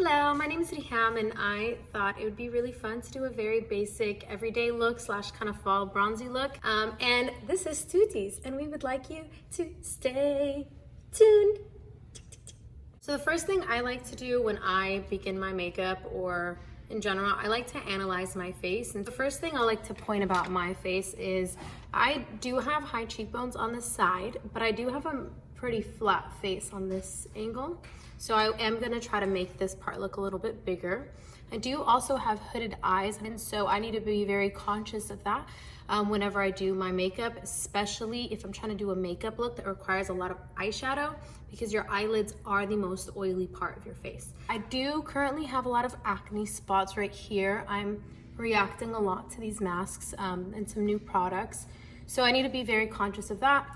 Hello, my name is Riham and I thought it would be really fun to do a very basic everyday look slash kind of fall bronzy look. And this is Tooties and we would like you to stay tuned. So the first thing I like to do when I begin my makeup or in general, I like to analyze my face. And the first thing I like to point about my face is I do have high cheekbones on the side, but I do have a pretty flat face on this angle. So I am gonna try to make this part look a little bit bigger. I do also have hooded eyes, and so I need to be very conscious of that whenever I do my makeup, especially if I'm trying to do a makeup look that requires a lot of eyeshadow, because your eyelids are the most oily part of your face. I do currently have a lot of acne spots right here. I'm reacting a lot to these masks and some new products, so I need to be very conscious of that.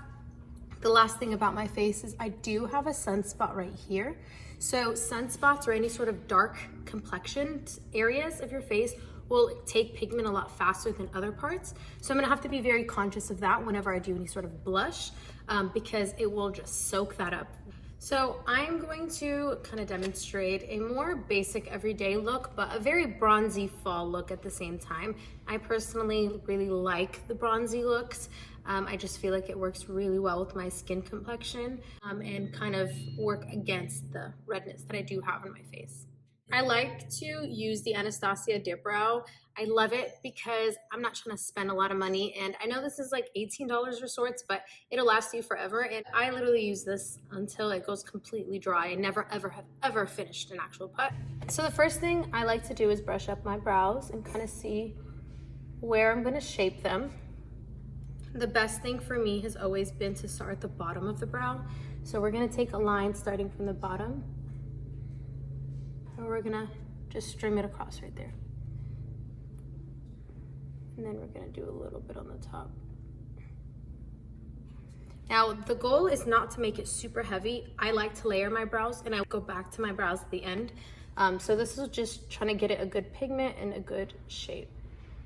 The last thing about my face is I do have a sunspot right here. So sunspots or any sort of dark complexion areas of your face will take pigment a lot faster than other parts. So I'm gonna have to be very conscious of that whenever I do any sort of blush because it will just soak that up. So I'm going to kind of demonstrate a more basic everyday look, but a very bronzy fall look at the same time. I personally really like the bronzy looks. I just feel like it works really well with my skin complexion and kind of work against the redness that I do have on my face. I like to use the Anastasia Dip Brow. I love it because I'm not trying to spend a lot of money, and I know this is like $18 or sorts, but it'll last you forever, and I literally use this until it goes completely dry and never ever have ever finished an actual put. So the first thing I like to do is brush up my brows and kind of see where I'm going to shape them. The best thing for me has always been to start at the bottom of the brow. So we're going to take a line starting from the bottom, and we're gonna just trim it across right there. And then we're gonna do a little bit on the top. Now, the goal is not to make it super heavy. I like to layer my brows and I go back to my brows at the end. So this is just trying to get it a good pigment and a good shape.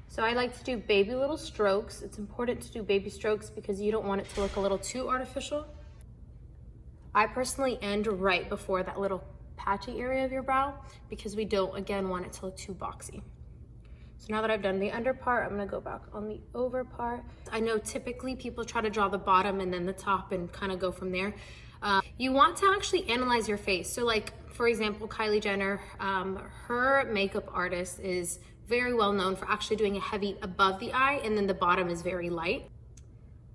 So I like to do baby little strokes. It's important to do baby strokes because you don't want it to look a little too artificial. I personally end right before that little patchy area of your brow because we don't, again, want it to look too boxy. So now that I've done the under part, I'm gonna go back on the over part. I know typically people try to draw the bottom and then the top and kind of go from there. You want to actually analyze your face. So like, for example, Kylie Jenner, her makeup artist is very well known for actually doing a heavy above the eye and then the bottom is very light.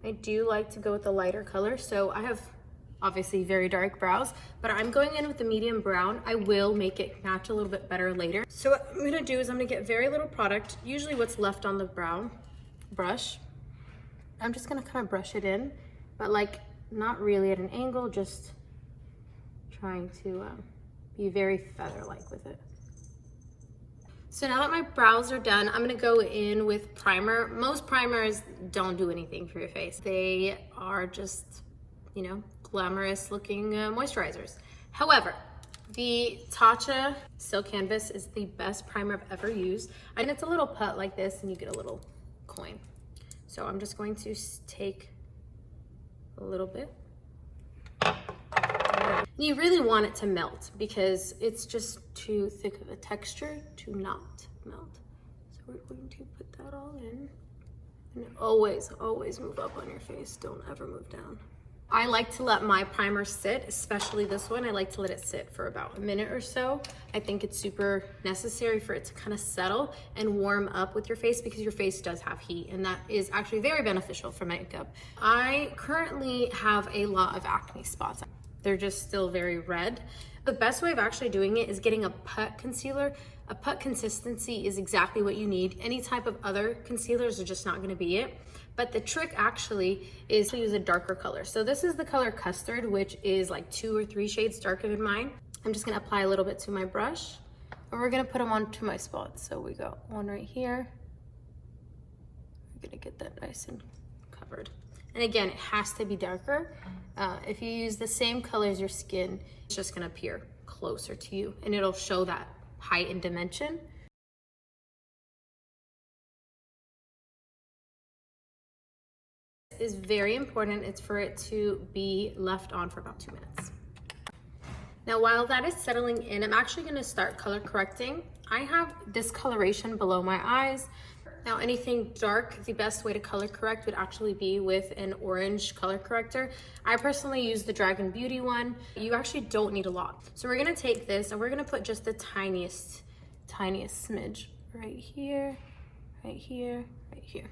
I do like to go with the lighter color. So I have obviously very dark brows, but I'm going in with the medium brown. I will make it match a little bit better later. So what I'm gonna do is I'm gonna get very little product, usually what's left on the brow brush. I'm just gonna kind of brush it in, but like not really at an angle, just trying to be very feather-like with it. So now that my brows are done, I'm gonna go in with primer. Most primers don't do anything for your face. They are just, you know, glamorous looking moisturizers. However, the Tatcha Silk Canvas is the best primer I've ever used. And it's a little put like this and you get a little coin. So I'm just going to take a little bit. And you really want it to melt because it's just too thick of a texture to not melt. So we're going to put that all in. And always, always move up on your face. Don't ever move down. I like to let my primer sit, especially this one. I like to let it sit for about a minute or so. I think it's super necessary for it to kind of settle and warm up with your face because your face does have heat and that is actually very beneficial for makeup. I currently have a lot of acne spots. They're just still very red. The best way of actually doing it is getting a put concealer. A put consistency is exactly what you need. Any type of other concealers are just not gonna be it. But the trick actually is to use a darker color. So this is the color Custard, which is like 2 or 3 shades darker than mine. I'm just gonna apply a little bit to my brush and we're gonna put them onto my spots. So we got one right here. We're gonna get that nice and covered. And again, it has to be darker. If you use the same color as your skin, it's just gonna appear closer to you and it'll show that height and dimension. Is very important. It's for it to be left on for about 2 minutes. Now, while that is settling in, I'm actually gonna start color correcting. I have discoloration below my eyes. Now, anything dark, the best way to color correct would actually be with an orange color corrector. I personally use the Dragon Beauty one. You actually don't need a lot. So we're gonna take this and we're gonna put just the tiniest smidge right here, right here, right here.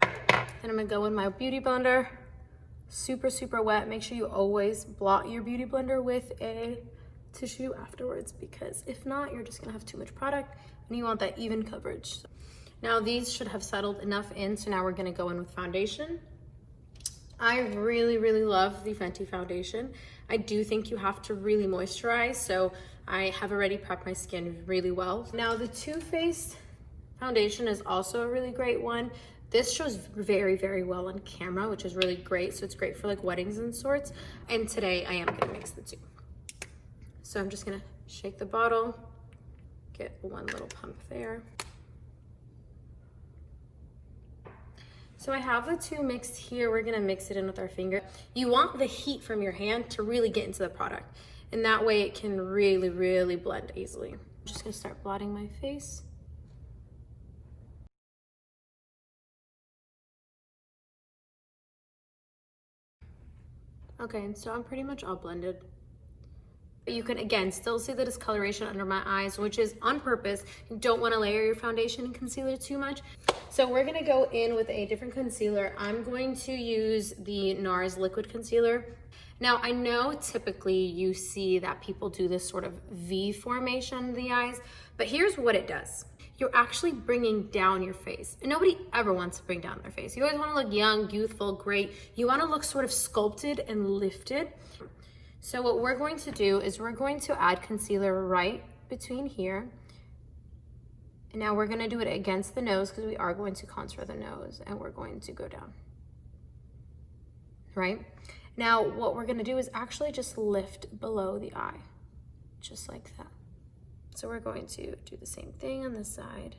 Then I'm gonna go in my beauty blender, super, super wet. Make sure you always blot your beauty blender with a tissue afterwards, because if not, you're just gonna have too much product and you want that even coverage. Now these should have settled enough in, so now we're gonna go in with foundation. I really, really love the Fenty foundation. I do think you have to really moisturize, so I have already prepped my skin really well. Now the Too Faced foundation is also a really great one. This shows very, very well on camera, which is really great. So it's great for like weddings and sorts. And today I am gonna mix the two. So I'm just gonna shake the bottle, get one little pump there. So I have the two mixed here. We're gonna mix it in with our finger. You want the heat from your hand to really get into the product. And that way it can really, really blend easily. I'm just gonna start blotting my face. Okay, so I'm pretty much all blended. You can, again, still see the discoloration under my eyes, which is on purpose. You don't want to layer your foundation and concealer too much. So we're going to go in with a different concealer. I'm going to use the Nars liquid concealer. Now, I know typically you see that people do this sort of V formation in the eyes, but here's what it does. You're actually bringing down your face. And nobody ever wants to bring down their face. You always want to look young, youthful, great. You want to look sort of sculpted and lifted. So what we're going to do is we're going to add concealer right between here. And now we're going to do it against the nose because we are going to contour the nose, and we're going to go down. Right? Now what we're going to do is actually just lift below the eye, just like that. So we're going to do the same thing on this side.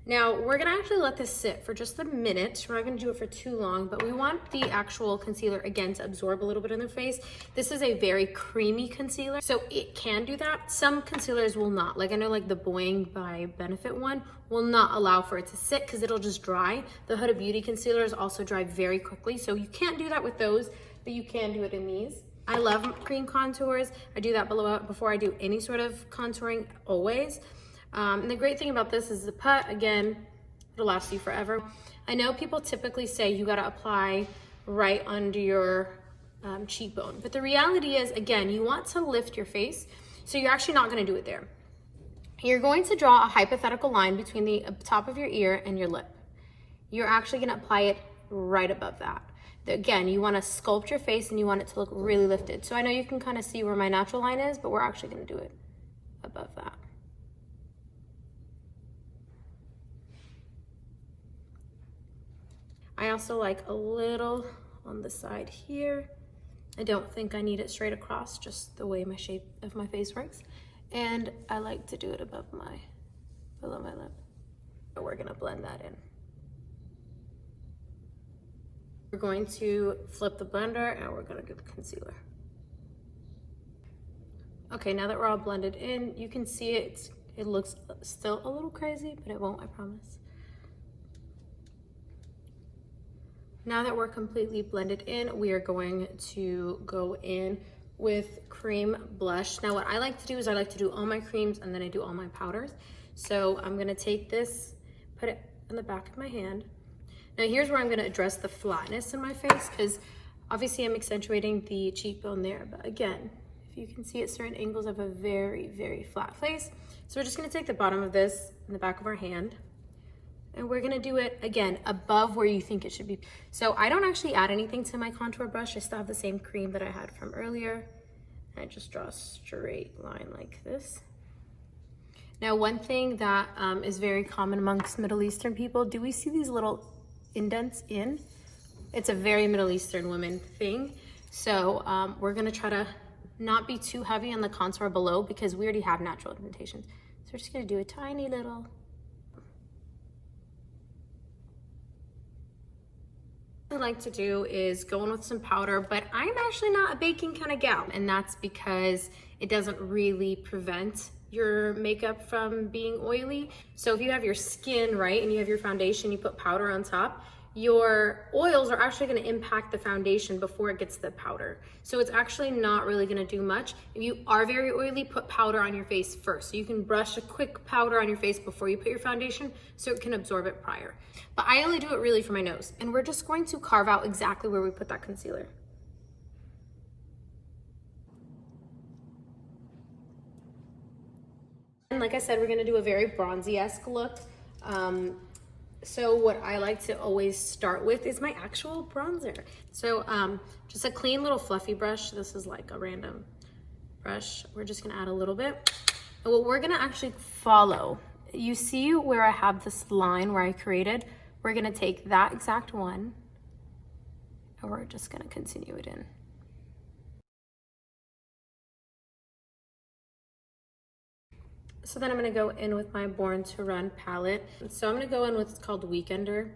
Now we're gonna actually let this sit for just a minute. We're not gonna do it for too long, but we want the actual concealer again to absorb a little bit in the face. This is a very creamy concealer, so it can do that. Some concealers will not. Like I know like the Boing by Benefit one will not allow for it to sit because it'll just dry. The Huda Beauty concealers also dry very quickly, so you can't do that with those, but you can do it in these. I love cream contours. I do that before I do any sort of contouring, always. And the great thing about this is the put, again, it'll last you forever. I know people typically say you gotta apply right under your cheekbone, but the reality is, again, you want to lift your face, so you're actually not gonna do it there. You're going to draw a hypothetical line between the top of your ear and your lip. You're actually gonna apply it right above that. Again, you wanna sculpt your face and you want it to look really lifted. So I know you can kind of see where my natural line is, but we're actually gonna do it above that. I also like a little on the side here. I don't think I need it straight across, just the way my shape of my face works. And I like to do it below my lip. But we're gonna blend that in. We're going to flip the blender and we're gonna do the concealer. Okay, now that we're all blended in, you can see it looks still a little crazy, but it won't, I promise. Now that we're completely blended in, we are going to go in with cream blush. Now what I like to do is I like to do all my creams and then I do all my powders. So I'm gonna take this, put it in the back of my hand. Now here's where I'm gonna address the flatness in my face, because obviously I'm accentuating the cheekbone there, but again, if you can see at certain angles, I have a very, very flat face. So we're just gonna take the bottom of this in the back of our hand, and we're gonna do it, again, above where you think it should be. So I don't actually add anything to my contour brush. I still have the same cream that I had from earlier. And I just draw a straight line like this. Now, one thing that is very common amongst Middle Eastern people, do we see these little indents in? It's a very Middle Eastern woman thing. So we're gonna try to not be too heavy on the contour below because we already have natural indentations. So we're just gonna do a tiny little. What I like to do is go in with some powder, but I'm actually not a baking kind of gal, and that's because it doesn't really prevent your makeup from being oily. So if you have your skin right and you have your foundation, you put powder on top, your oils are actually going to impact the foundation before it gets the powder. So it's actually not really going to do much. If you are very oily, put powder on your face first. So you can brush a quick powder on your face before you put your foundation so it can absorb it prior. But I only do it really for my nose. And we're just going to carve out exactly where we put that concealer. And like I said, we're going to do a very bronzy-esque look. So what I like to always start with is my actual bronzer. So just a clean little fluffy brush. This is like a random brush. We're just gonna add a little bit. And what we're gonna actually follow, you see where I have this line where I created? We're gonna take that exact one and we're just gonna continue it in. So then I'm gonna go in with my Born to Run palette. So I'm gonna go in with what's called Weekender.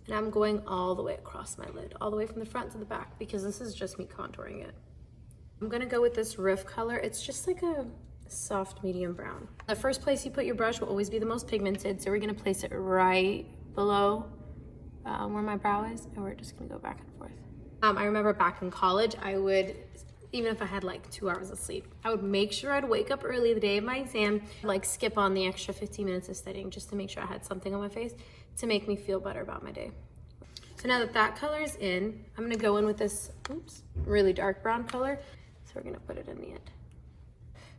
And I'm going all the way across my lid, all the way from the front to the back, because this is just me contouring it. I'm gonna go with this Riff color. It's just like a soft medium brown. The first place you put your brush will always be the most pigmented. So we're gonna place it right below where my brow is, and we're just gonna go back and forth. I remember back in college, I would, even if I had like 2 hours of sleep, I would make sure I'd wake up early the day of my exam, like skip on the extra 15 minutes of studying just to make sure I had something on my face to make me feel better about my day. So now that that color is in, I'm gonna go in with this, really dark brown color. So we're gonna put it in the end.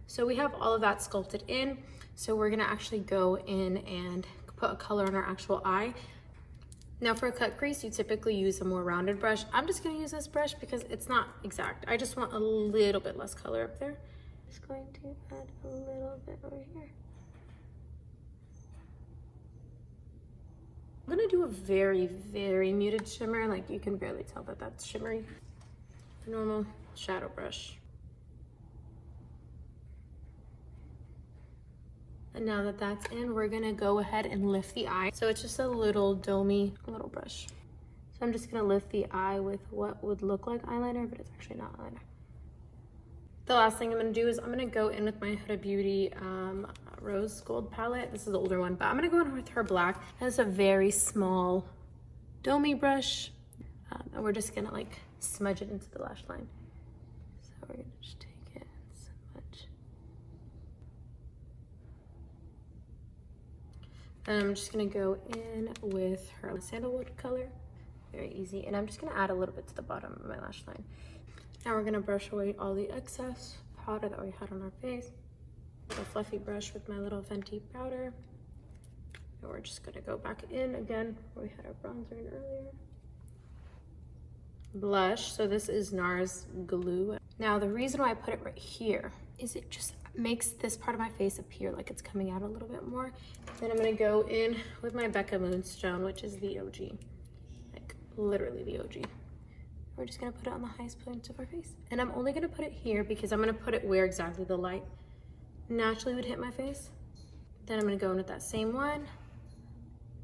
So we have all of that sculpted in. So we're gonna actually go in and put a color on our actual eye. Now for a cut crease, you typically use a more rounded brush. I'm just gonna use this brush because it's not exact. I just want a little bit less color up there. Just going to add a little bit over here. I'm gonna do a very, very muted shimmer. Like you can barely tell that that's shimmery. A normal shadow brush. And now that that's in, we're gonna go ahead and lift the eye. So it's just a little domey little brush. So I'm just gonna lift the eye with what would look like eyeliner, but it's actually not eyeliner. The last thing I'm gonna do is I'm gonna go in with my Huda Beauty Rose Gold palette. This is the older one, but I'm gonna go in with her black. And it's a very small domey brush. And we're just gonna like smudge it into the lash line. So we're gonna just take it and smudge. And I'm just gonna go in with her sandalwood color. Very easy. And I'm just gonna add a little bit to the bottom of my lash line. Now we're gonna brush away all the excess powder that we had on our face. A fluffy brush with my little Fenty powder. And we're just gonna go back in again where we had our bronzer in earlier. Blush, so this is Nars Glue. Now the reason why I put it right here is it just makes this part of my face appear like it's coming out a little bit more. Then I'm gonna go in with my Becca Moonstone, which is the OG, like literally the OG. We're just gonna put it on the highest point of our face. And I'm only gonna put it here because I'm gonna put it where exactly the light naturally would hit my face. Then I'm gonna go in with that same one.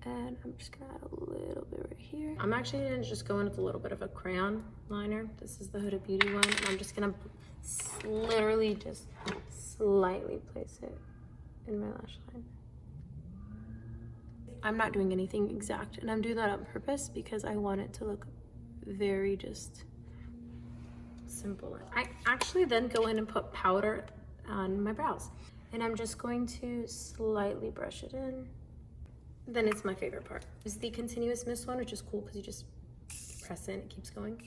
And I'm just gonna add a little bit right here. I'm actually gonna just go in with a little bit of a crayon liner. This is the Huda Beauty one. And I'm just gonna literally just slightly place it in my lash line. I'm not doing anything exact, and I'm doing that on purpose because I want it to look very just simple. I actually then go in and put powder on my brows, and I'm just going to slightly brush it in. Then it's my favorite part. It's the continuous mist one, which is cool because you just press in, it keeps going.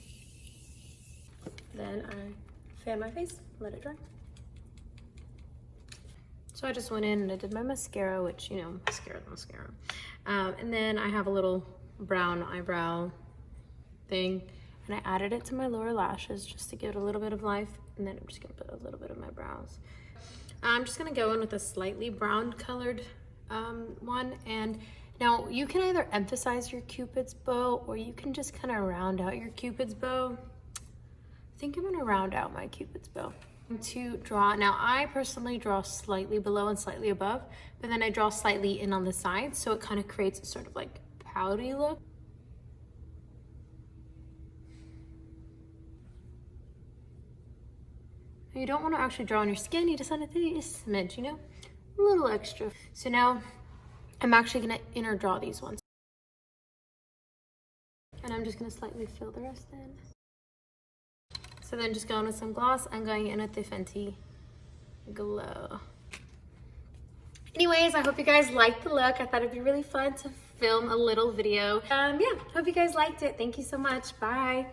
Then I fan my face, let it dry. So I just went in and I did my mascara, which, you know, mascara. And then I have a little brown eyebrow thing, and I added it to my lower lashes just to give it a little bit of life. And then I'm just gonna put a little bit of my brows. I'm just gonna go in with a slightly brown colored one. And now you can either emphasize your Cupid's bow or you can just kind of round out your Cupid's bow. I think I'm gonna round out my Cupid's bow. To draw, now I personally draw slightly below and slightly above, but then I draw slightly in on the sides, so it kind of creates a sort of like pouty look. You don't want to actually draw on your skin, you just want to do a smidge, you know? A little extra. So now I'm actually going to inner draw these ones. And I'm just going to slightly fill the rest in. So then just going with some gloss, I'm going in with the Fenty Glow. Anyways, I hope you guys liked the look. I thought it'd be really fun to film a little video. Yeah, hope you guys liked it. Thank you so much. Bye.